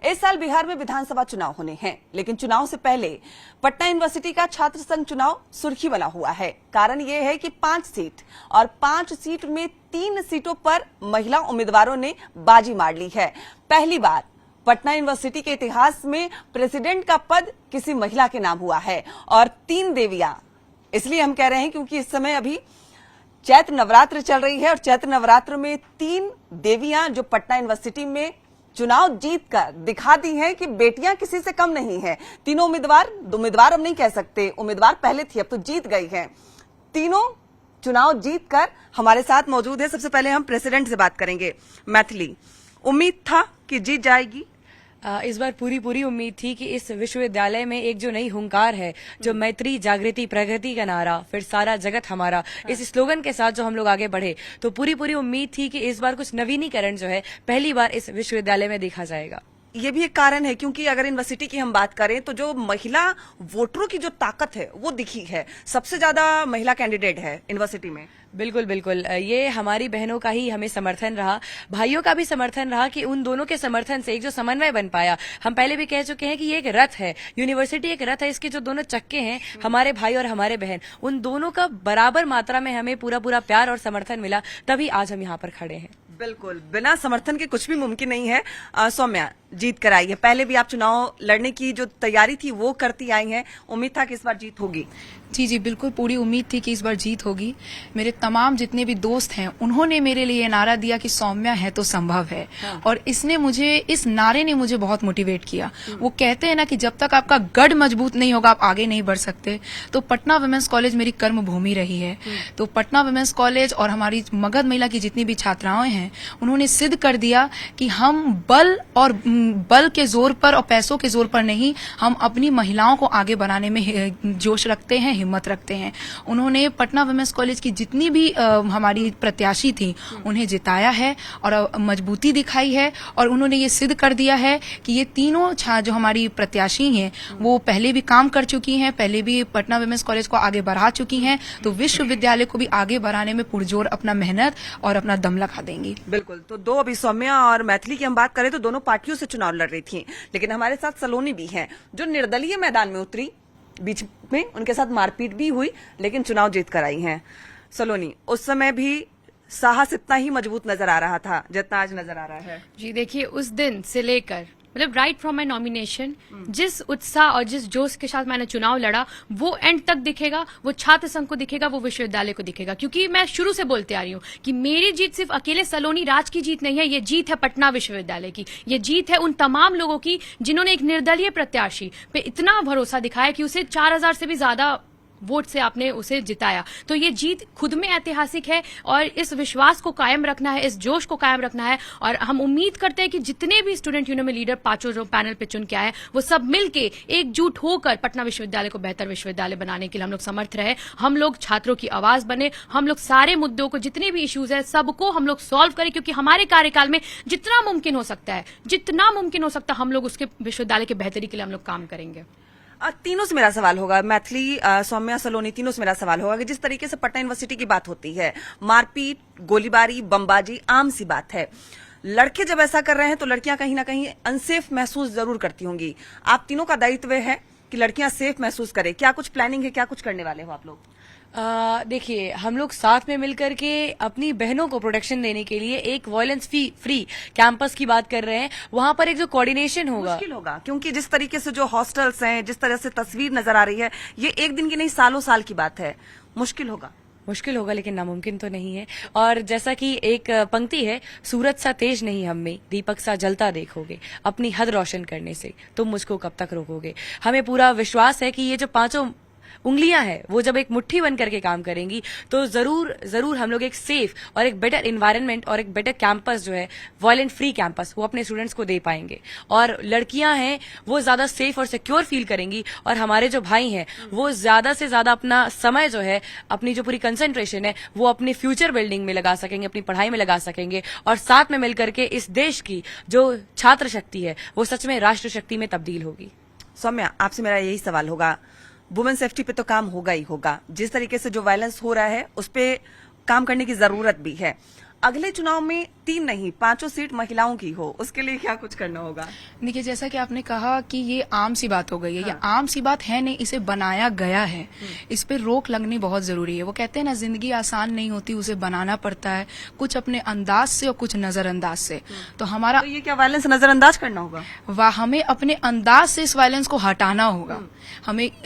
इस साल बिहार में विधानसभा चुनाव होने हैं, लेकिन चुनाव से पहले पटना यूनिवर्सिटी का छात्र संघ चुनाव सुर्खी बना हुआ है। कारण ये है कि 5 सीट और 5 सीट में 3 सीटों पर महिला उम्मीदवारों ने बाजी मार ली है। पहली बार पटना यूनिवर्सिटी के इतिहास में प्रेसिडेंट का पद किसी महिला के नाम हुआ है और 3 देवियां। इसलिए हम कह रहे हैं क्योंकि इस समय अभी चैत्र नवरात्र चल रही है और चैत्र नवरात्र में 3 देवियां जो पटना यूनिवर्सिटी में चुनाव जीत कर दिखा दी हैं कि बेटियां किसी से कम नहीं है। तीनों उम्मीदवार अब नहीं कह सकते, उम्मीदवार पहले थी, अब तो जीत गई हैं। तीनों चुनाव जीत कर हमारे साथ मौजूद है। सबसे पहले हम प्रेसिडेंट से बात करेंगे। मैथिली, उम्मीद था कि जीत जाएगी? इस बार पूरी उम्मीद थी कि इस विश्वविद्यालय में एक जो नई हुंकार है, जो मैत्री जागृति प्रगति का नारा, फिर सारा जगत हमारा, इस स्लोगन के साथ जो हम लोग आगे बढ़े, तो पूरी उम्मीद थी कि इस बार कुछ नवीनीकरण जो है पहली बार इस विश्वविद्यालय में देखा जाएगा। ये भी एक कारण है क्योंकि अगर यूनिवर्सिटी की हम बात करें तो जो महिला वोटरों की जो ताकत है वो दिखी है। सबसे ज्यादा महिला कैंडिडेट है यूनिवर्सिटी में। बिल्कुल ये हमारी बहनों का ही हमें समर्थन रहा, भाइयों का भी समर्थन रहा कि उन दोनों के समर्थन से एक जो समन्वय बन पाया। हम पहले भी कह चुके हैं कि ये एक रथ है, यूनिवर्सिटी एक रथ है, इसके जो दोनों चक्के हैं, हमारे भाई और हमारे बहन, उन दोनों का बराबर मात्रा में हमें पूरा प्यार और समर्थन मिला, तभी आज हम यहाँ पर खड़े हैं। बिल्कुल, बिना समर्थन के कुछ भी मुमकिन नहीं है। सौम्या, जीत कर आई है, पहले भी आप चुनाव लड़ने की जो तैयारी थी वो करती आई हैं, उम्मीद था कि इस बार जीत होगी? जी बिल्कुल, पूरी उम्मीद थी कि इस बार जीत होगी। मेरे तमाम जितने भी दोस्त हैं उन्होंने मेरे लिए नारा दिया कि सौम्या है तो संभव है। और इस नारे ने मुझे बहुत मोटिवेट किया। वो कहते हैं ना कि जब तक आपका गढ़ मजबूत नहीं होगा आप आगे नहीं बढ़ सकते। तो पटना वुमेन्स कॉलेज मेरी कर्म भूमि रही है। तो पटना वुमेन्स कॉलेज और हमारी मगध महिला की जितनी भी छात्राएं हैं उन्होंने सिद्ध कर दिया कि हम बल के जोर पर और पैसों के जोर पर नहीं, हम अपनी महिलाओं को आगे बढ़ाने में जोश रखते हैं, हिम्मत रखते हैं। उन्होंने पटना वुमेन्स कॉलेज की जितनी भी हमारी प्रत्याशी थी उन्हें जिताया है और मजबूती दिखाई है। और उन्होंने ये सिद्ध कर दिया है कि ये तीनों जो हमारी प्रत्याशी हैं वो पहले भी काम कर चुकी हैं, पहले भी पटना वुमेन्स कॉलेज को आगे बढ़ा चुकी हैं। तो विश्वविद्यालय को भी आगे बढ़ाने में पुरजोर अपना मेहनत और अपना दम लगा देंगी। बिल्कुल। तो दो अभी सौम्या और मैथिली की हम बात करें तो दोनों पार्टियों से चुनाव लड़ रही थी, लेकिन हमारे साथ सलोनी भी हैं जो निर्दलीय मैदान में उतरी, बीच में उनके साथ मारपीट भी हुई लेकिन चुनाव जीत कर आई हैं। सलोनी, उस समय भी साहस इतना ही मजबूत नजर आ रहा था जितना आज नजर आ रहा है? जी देखिए, उस दिन से लेकर मतलब राइट फ्रॉम माई नॉमिनेशन जिस उत्साह और जिस जोश के साथ मैंने चुनाव लड़ा वो एंड तक दिखेगा, वो छात्र संघ को दिखेगा, वो विश्वविद्यालय को दिखेगा। क्योंकि मैं शुरू से बोलते आ रही हूँ कि मेरी जीत सिर्फ अकेले सलोनी राज की जीत नहीं है, ये जीत है पटना विश्वविद्यालय की। ये जीत है उन तमाम लोगों की जिन्होंने एक निर्दलीय प्रत्याशी पे इतना भरोसा दिखाया कि उसे 4000 से भी ज्यादा वोट से आपने उसे जिताया। तो ये जीत खुद में ऐतिहासिक है और इस विश्वास को कायम रखना है, इस जोश को कायम रखना है। और हम उम्मीद करते हैं कि जितने भी स्टूडेंट यूनियन में लीडर 5 जो पैनल पे चुन के आए वो सब मिलके एकजुट होकर पटना विश्वविद्यालय को बेहतर विश्वविद्यालय बनाने के लिए हम लोग समर्थ रहे, हम लोग छात्रों की आवाज बने, हम लोग सारे मुद्दों को, जितने भी इश्यूज है सबको हम लोग सॉल्व करें। क्योंकि हमारे कार्यकाल में जितना मुमकिन हो सकता है हम लोग उसके विश्वविद्यालय की बेहतरी के लिए हम लोग काम करेंगे। तीनों से मेरा सवाल होगा, मैथिली, सौम्या, सलोनी, तीनों से मेरा सवाल होगा कि जिस तरीके से पटना यूनिवर्सिटी की बात होती है, मारपीट, गोलीबारी, बमबाजी आम सी बात है। लड़के जब ऐसा कर रहे हैं तो लड़कियां कहीं ना कहीं अनसेफ महसूस जरूर करती होंगी। आप तीनों का दायित्व है कि लड़कियां सेफ महसूस करें। क्या कुछ प्लानिंग है, क्या कुछ करने वाले हो आप लोग? देखिए, हम लोग साथ में मिलकर के अपनी बहनों को प्रोटेक्शन देने के लिए एक वायलेंस फ्री कैंपस की बात कर रहे हैं। वहां पर एक जो कोऑर्डिनेशन होगा, मुश्किल होगा क्योंकि जिस तरीके से जो हॉस्टल्स हैं, जिस तरह से तस्वीर नजर आ रही है, ये एक दिन की नहीं सालों साल की बात है। मुश्किल होगा लेकिन नामुमकिन तो नहीं है। और जैसा कि एक पंक्ति है, सूरज सा तेज नहीं हम में, दीपक सा जलता देखोगे, अपनी हद रोशन करने से तुम मुझको कब तक रोकोगे। हमें पूरा विश्वास है कि ये जो 5 उंगलियां हैं वो जब एक मुट्ठी बन करके काम करेंगी तो जरूर हम लोग एक सेफ और एक बेटर एनवायरनमेंट और एक बेटर कैंपस जो है, वायलेंट फ्री कैंपस, वो अपने स्टूडेंट्स को दे पाएंगे। और लड़कियां हैं वो ज्यादा सेफ और सिक्योर फील करेंगी और हमारे जो भाई हैं वो ज्यादा से ज्यादा अपना समय जो है, अपनी जो पूरी कंसंट्रेशन है वो अपनी फ्यूचर बिल्डिंग में लगा सकेंगे, अपनी पढ़ाई में लगा सकेंगे और साथ में मिलकर के इस देश की जो छात्र शक्ति है वो सच में राष्ट्र शक्ति में तब्दील होगी। सौम्या, आपसे मेरा यही सवाल होगा, वुमेन सेफ्टी पे तो काम होगा ही होगा, जिस तरीके से जो वायलेंस हो रहा है उस पे काम करने की जरूरत भी है। अगले चुनाव में 3 नहीं 5 सीट महिलाओं की हो, उसके लिए क्या कुछ करना होगा? देखिए, जैसा कि आपने कहा कि ये आम सी बात हो गई है, ये आम सी बात है नहीं, इसे बनाया गया है। इस पे रोक लगनी बहुत जरूरी है। वो कहते हैं ना, जिंदगी आसान नहीं होती, उसे बनाना पड़ता है, कुछ अपने अंदाज से और कुछ नजरअंदाज से। तो हमारा तो ये क्या वायलेंस नजरअंदाज करना होगा? हमें अपने अंदाज से इस वायलेंस को हटाना होगा।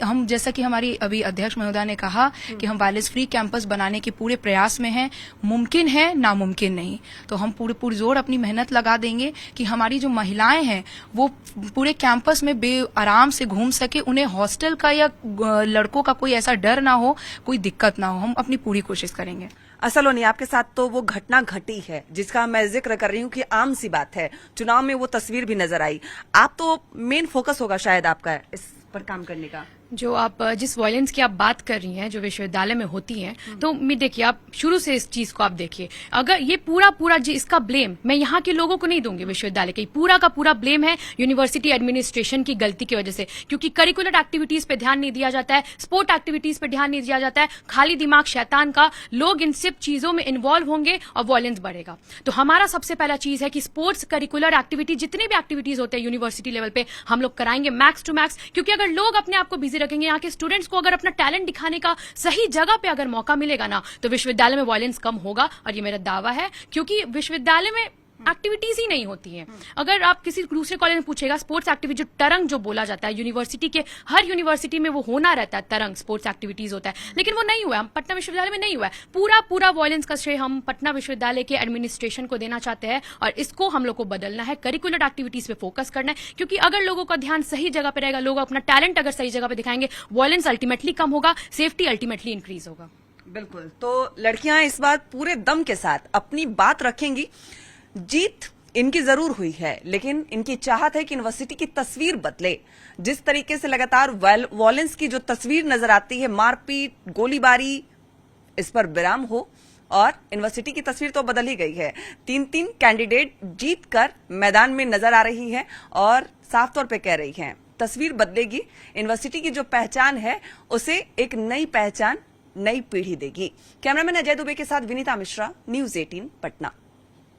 हम जैसा कि हमारी अभी अध्यक्ष महोदया ने कहा कि हम वायलेंस फ्री कैंपस बनाने के पूरे प्रयास में हैं। मुमकिन है, नामुमकिन नहीं। तो हम पूरे पुरजोर अपनी मेहनत लगा देंगे कि हमारी जो महिलाएं हैं वो पूरे कैंपस में आराम से घूम सके, उन्हें हॉस्टल का या लड़कों का कोई ऐसा डर ना हो, कोई दिक्कत ना हो। हम अपनी पूरी कोशिश करेंगे। असलोनी, आपके साथ तो वो घटना घटी है जिसका मैं जिक्र कर रही हूँ कि आम सी बात है, चुनाव में वो तस्वीर भी नजर आई। आप तो मेन फोकस होगा शायद आपका इस पर काम करने का। जो आप जिस वायलेंस की आप बात कर रही हैं, जो विश्वविद्यालय में होती हैं, तो देखिए, आप शुरू से इस चीज को आप देखिए। अगर ये पूरा इसका ब्लेम मैं यहाँ के लोगों को नहीं दूंगी, विश्वविद्यालय के पूरा का पूरा ब्लेम है यूनिवर्सिटी एडमिनिस्ट्रेशन की गलती की वजह से, क्योंकि करिकुलर एक्टिविटीज पे ध्यान नहीं दिया जाता है, स्पोर्ट एक्टिविटीज पे ध्यान नहीं दिया जाता है। खाली दिमाग शैतान का, लोग इन सब चीजों में इन्वॉल्व होंगे और वायलेंस बढ़ेगा। तो हमारा सबसे पहला चीज है कि स्पोर्ट्स करिकुलर एक्टिविटी, जितने भी एक्टिविटीज होते हैं यूनिवर्सिटी लेवल पे, हम लोग कराएंगे मैक्स टू मैक्स। क्योंकि अगर लोग अपने आप को बिजी रखेंगे, यहाँ के स्टूडेंट्स को अगर अपना टैलेंट दिखाने का सही जगह पे अगर मौका मिलेगा ना, तो विश्वविद्यालय में वायलेंस कम होगा। और ये मेरा दावा है, क्योंकि विश्वविद्यालय में एक्टिविटीज ही नहीं होती हैं। अगर आप किसी दूसरे कॉलेज में पूछेगा, स्पोर्ट्स एक्टिविटी जो तरंग जो बोला जाता है, यूनिवर्सिटी के हर यूनिवर्सिटी में वो होना रहता है, तरंग स्पोर्ट्स एक्टिविटीज होता है, लेकिन वो नहीं हुआ है। हम पटना विश्वविद्यालय में नहीं हुआ है। पूरा वायलेंस का श्रेय हम पटना विश्वविद्यालय के एडमिनिस्ट्रेशन को देना चाहते हैं, और इसको हम लोग को बदलना है, करिकुलर एक्टिविटीज पे फोकस करना है। क्योंकि अगर लोगों का ध्यान सही जगह पे रहेगा, लोग अपना टैलेंट अगर सही जगह पे दिखाएंगे, वायलेंस अल्टीमेटली कम होगा, सेफ्टी अल्टीमेटली इंक्रीज होगा। बिल्कुल। तो लड़कियां इस बार पूरे दम के साथ अपनी बात रखेंगी। जीत इनकी जरूर हुई है, लेकिन इनकी चाहत है कि यूनिवर्सिटी की तस्वीर बदले। जिस तरीके से लगातार वायलेंस की जो तस्वीर नजर आती है, मारपीट, गोलीबारी, इस पर विराम हो और यूनिवर्सिटी की तस्वीर तो बदल ही गई है। 3 कैंडिडेट जीत कर मैदान में नजर आ रही हैं और साफ तौर पे कह रही हैं तस्वीर बदलेगी। यूनिवर्सिटी की जो पहचान है उसे एक नई पहचान, नई पीढ़ी देगी। कैमरामैन अजय दुबे के साथ विनीता मिश्रा, न्यूज़ 18 पटना।